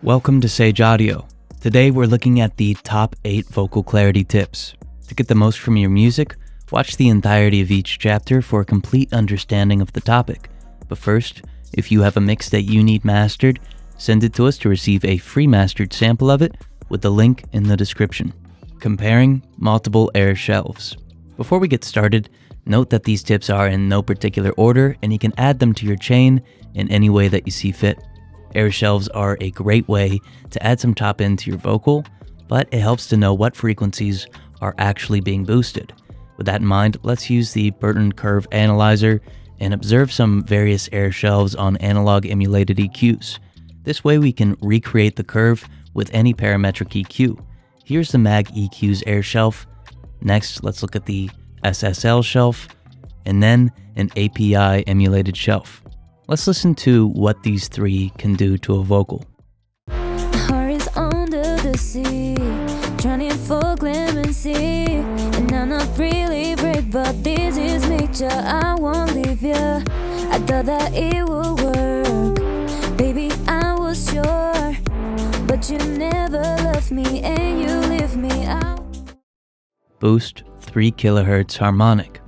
Welcome to Sage Audio. Today we're looking at the top 8 vocal clarity tips. To get the most from your music, watch the entirety of each chapter for a complete understanding of the topic. But first, if you have a mix that you need mastered, send it to us to receive a free mastered sample of it with the link in the description. Comparing multiple air shelves. Before we get started, note that these tips are in no particular order and you can add them to your chain in any way that you see fit. Air shelves are a great way to add some top end to your vocal, but it helps to know what frequencies are actually being boosted. With that in mind, let's use the Burton Curve Analyzer and observe some various air shelves on analog emulated EQs. This way we can recreate the curve with any parametric EQ. Here's the Mag EQ's air shelf. Next, let's look at the SSL shelf, and then an API emulated shelf. Let's listen to what these three can do to a vocal. Heart is under the sea, drowning for clemency, and I'm not really brave, but this is nature. I won't leave you. I thought that it would work, baby. I was sure, but you never loved me, and you leave me out. Boost 3 kHz harmonic.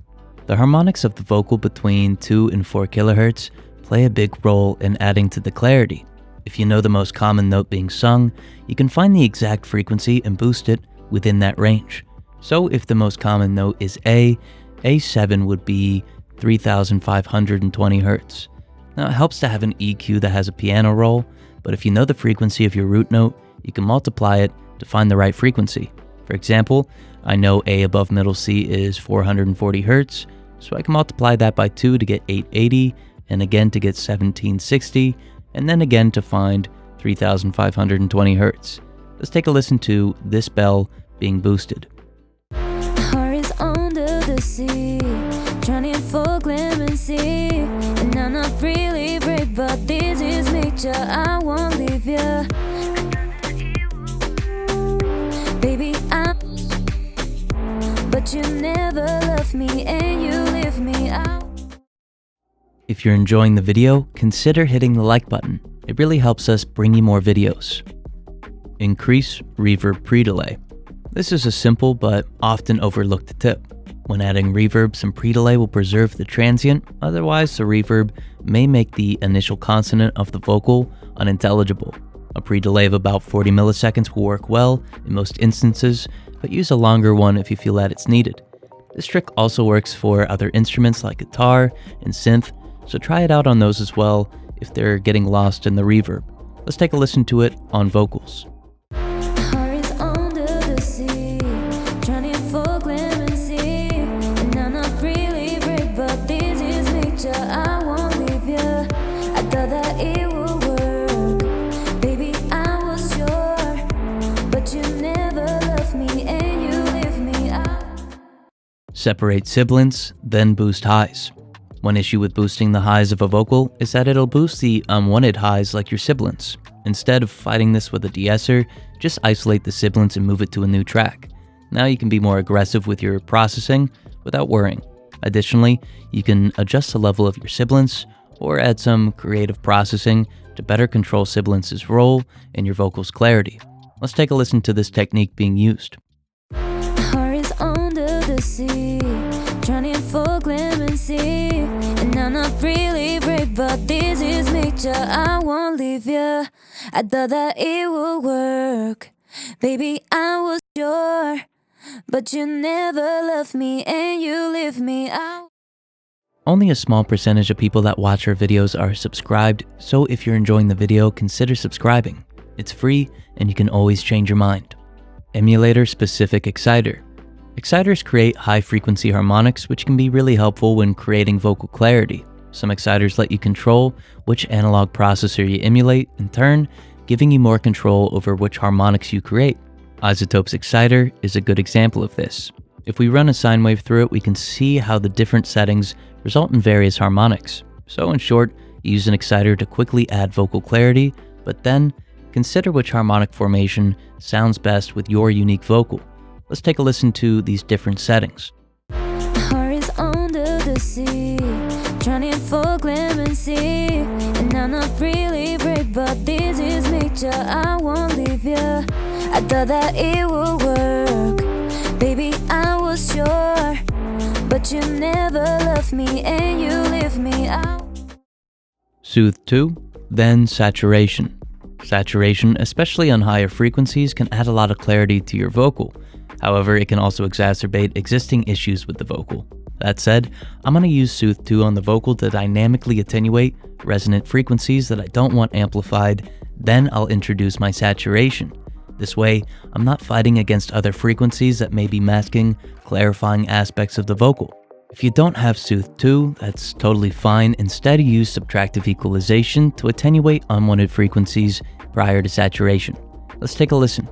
The harmonics of the vocal between 2 and 4 kHz play a big role in adding to the clarity. If you know the most common note being sung, you can find the exact frequency and boost it within that range. So if the most common note is A, A7 would be 3520 Hz. Now it helps to have an EQ that has a piano roll, but if you know the frequency of your root note, you can multiply it to find the right frequency. For example, I know A above middle C is 440 Hz, so I can multiply that by 2 to get 880, and again to get 1760, and then again to find 3520 Hz. Let's take a listen to this bell being boosted. Heart is under the sea, drowning for clemency, and I'm not really brave, but this is nature. I won't leave you, baby. But you never loved me, and you leave me out. If you're enjoying the video, consider hitting the like button. It really helps us bring you more videos. Increase reverb pre-delay. This is a simple but often overlooked tip. When adding reverb, some pre-delay will preserve the transient, otherwise the reverb may make the initial consonant of the vocal unintelligible. A pre-delay of about 40 milliseconds will work well in most instances, but use a longer one if you feel that it's needed. This trick also works for other instruments like guitar and synth, so try it out on those as well if they're getting lost in the reverb. Let's take a listen to it on vocals. Heart is under the sea, drowning for clemency, and I'm not really brave, but this is nature. I won't leave you. I thought that it would work, baby. I was sure, but you never loved me, and you leave me out. Separate sibilants, then boost highs. One issue with boosting the highs of a vocal is that it'll boost the unwanted highs like your sibilants. Instead of fighting this with a de-esser, just isolate the sibilants and move it to a new track. Now you can be more aggressive with your processing without worrying. Additionally, you can adjust the level of your sibilants or add some creative processing to better control sibilants' role in your vocal's clarity. Let's take a listen to this technique being used. Heart is under the sea, drowning for clemency, and I'm not really brave, but this is nature. I won't leave you. I thought that it would work, baby. I was sure, but you never loved me, and you leave me out. Only a small percentage of people that watch our videos are subscribed, so if you're enjoying the video, consider subscribing. It's free and you can always change your mind. Emulator specific exciter. Exciters create high-frequency harmonics, which can be really helpful when creating vocal clarity. Some exciters let you control which analog processor you emulate, in turn, giving you more control over which harmonics you create. iZotope's exciter is a good example of this. If we run a sine wave through it, we can see how the different settings result in various harmonics. So in short, use an exciter to quickly add vocal clarity, but then consider which harmonic formation sounds best with your unique vocal. Let's take a listen to these different settings. Heart is under the sea, drowning for clemency, and I'm not really brave, but this is nature. sure I won't leave you. I thought that it would work, baby, I was sure, but you never loved me and you leave me out. Soothe 2, then saturation. Saturation, especially on higher frequencies, can add a lot of clarity to your vocal. However, it can also exacerbate existing issues with the vocal. That said, I'm going to use Soothe 2 on the vocal to dynamically attenuate resonant frequencies that I don't want amplified, then I'll introduce my saturation. This way, I'm not fighting against other frequencies that may be masking clarifying aspects of the vocal. If you don't have Soothe 2, that's totally fine. Instead, use subtractive equalization to attenuate unwanted frequencies prior to saturation. Let's take a listen.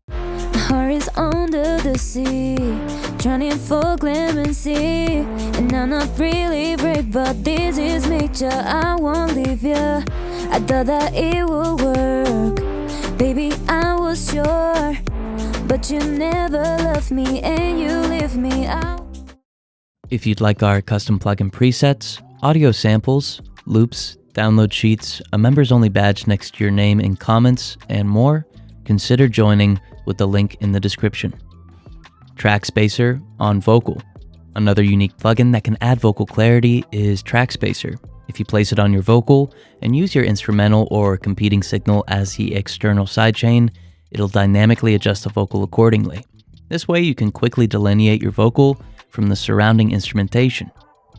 Heart is under the sea, drowning for clemency, and I'm not really brave, but this is nature, I won't leave you. I thought that it would work, baby, I was sure, but you never loved me and you leave me out. If you'd like our custom plugin presets, audio samples, loops, download sheets, a members only badge next to your name in comments, and more, consider joining with the link in the description. Track Spacer on vocal. Another unique plugin that can add vocal clarity is Track Spacer. If you place it on your vocal and use your instrumental or competing signal as the external sidechain, it'll dynamically adjust the vocal accordingly. This way you can quickly delineate your vocal from the surrounding instrumentation.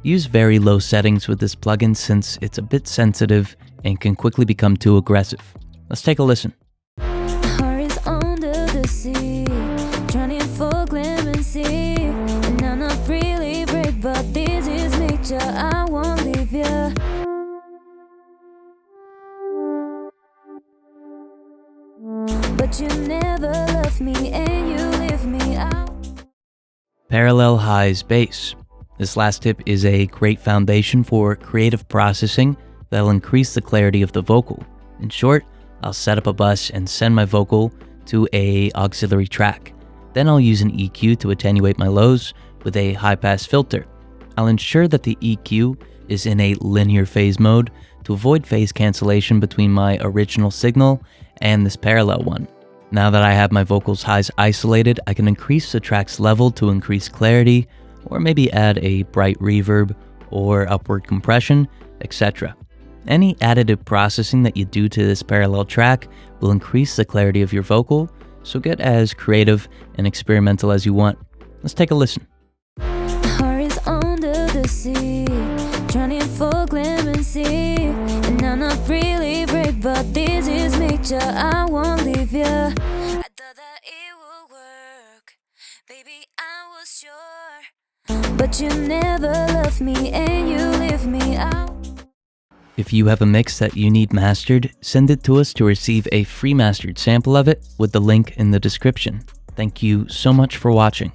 Use very low settings with this plugin since it's a bit sensitive and can quickly become too aggressive. Let's take a listen. Heart is under the sea, drowning for clemency, and I'm not really brave, but this is nature, I won't leave you. But you never loved me and you leave me out. Parallel highs bass. This last tip is a great foundation for creative processing that'll increase the clarity of the vocal. In short, I'll set up a bus and send my vocal to an auxiliary track. Then I'll use an EQ to attenuate my lows with a high-pass filter. I'll ensure that the EQ is in a linear phase mode to avoid phase cancellation between my original signal and this parallel one. Now that I have my vocals highs isolated, I can increase the track's level to increase clarity, or maybe add a bright reverb or upward compression, etc. Any additive processing that you do to this parallel track will increase the clarity of your vocal, so get as creative and experimental as you want. Let's take a listen. Heart is under the sea, drowning for clemency, and I'm not really brave, but this is nature, I won't leave you. I thought that it would work, baby, I was sure, but you never loved me and you leave me out. If you have a mix that you need mastered, send it to us to receive a free mastered sample of it with the link in the description. Thank you so much for watching.